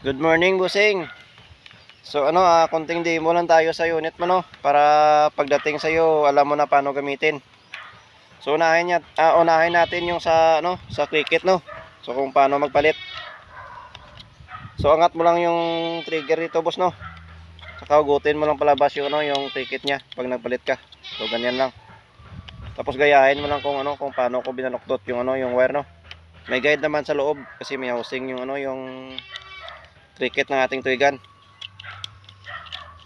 Good morning, bossing. So konting demo lang tayo sa unit mo, no, para pagdating sa iyo alam mo na paano gamitin. So unahin natin yung sa cricket, no. So kung paano magpalit. So angat mo lang yung trigger dito, boss, no. Saka hugutin mo lang palabas yung yung cricket niya pag nagpalit ka. So ganyan lang. Tapos gayahin mo lang kung paano ko binaluktot yung yung wire, no. May guide naman sa loob kasi may housing yung yung cricket ng ating tuigan.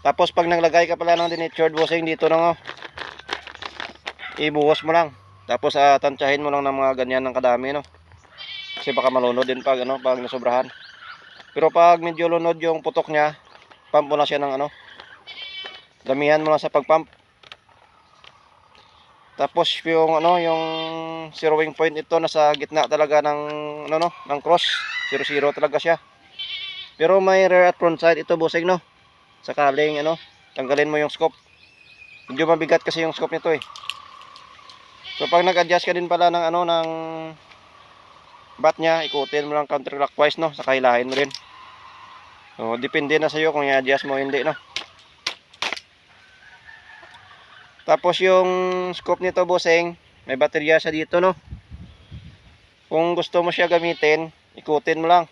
Tapos pag naglagay ka pala ng denatured, bossing, dito na ibuhos mo lang. Tapos tansyahin mo lang ng mga ganyan ng kadami, no. Kasi baka malunod din pag pag nasobrahan. Pero pag medyo lunod yung putok niya, pump mo na siya ng damihan mo lang sa pagpump. Tapos yung yung zeroing point, ito nasa gitna talaga ng ng cross. 0-0 talaga siya. Pero may rear at front side ito, bossing, no. Sakaling tanggalin mo yung scope. Medyo mabigat kasi yung scope nito, eh. So pag nag-adjust ka din pala ng ng bat niya, ikutin mo lang counterclockwise, no. Saka hilahin mo rin. So depende na sa iyo kung i-adjust mo hindi, no. Tapos yung scope nito, bossing, may baterya siya dito, no. Kung gusto mo siya gamitin, ikutin mo lang.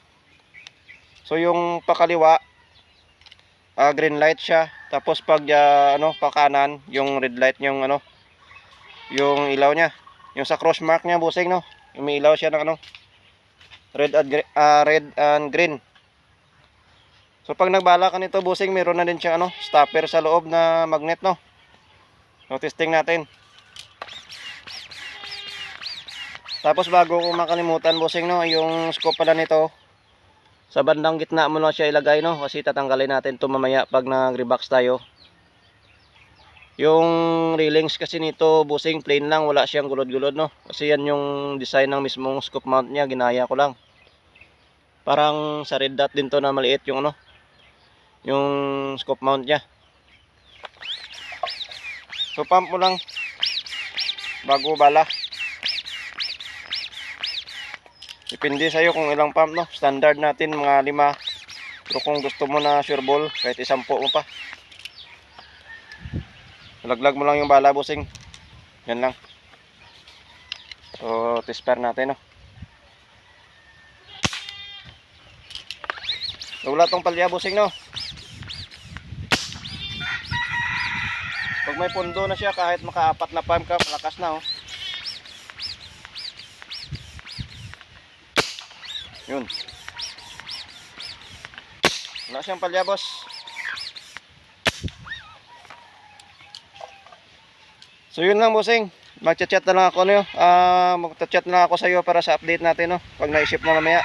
So yung pakaliwa, green light siya. Tapos pag pakanan, yung red light, yung yung ilaw niya. Yung sa cross mark niya, bossing, no. Yung may ilaw siya ng red and green. So pag nagbala ka nito, bossing, meron na din siya stopper sa loob na magnet, no. So testing natin. Tapos bago ko makalimutan, bossing, no, yung scope pala nito, sa bandang gitna mo lang siya ilagay, no, kasi tatanggalin natin ito mamaya pag nag-rebox tayo. Yung railings kasi nito, bossing, plain lang, wala siyang gulod-gulod, no, kasi yan yung design ng mismong scope mount niya, ginaya ko lang. Parang sa red dot din to na maliit yung yung scope mount niya. So pump mo lang bago bala. Depende sa iyo kung ilang pump, no. Standard natin mga 5. Pero kung gusto mo na sure ball, kahit 10 mo pa. Laglag mo lang yung bala, bossing. Yan lang. So test pair natin, no. So, wala tong palya, bossing, no. Pag may pundo na siya, kahit maka-4 na pump ka, malakas na, oh. Yun. Wala siyang palya, boss. So yun lang, bossing. Magchat-chat na lang ako magchat-chat na lang ako sa iyo para sa update natin, no. Pag na-ship na mamaya.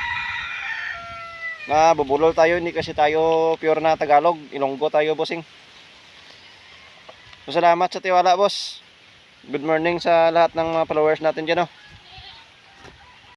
Bubulol tayo, hindi kasi tayo pure na Tagalog. Ilonggo tayo, bossing. So salamat sa tiwala, boss. Good morning sa lahat ng mga followers natin dyan, no.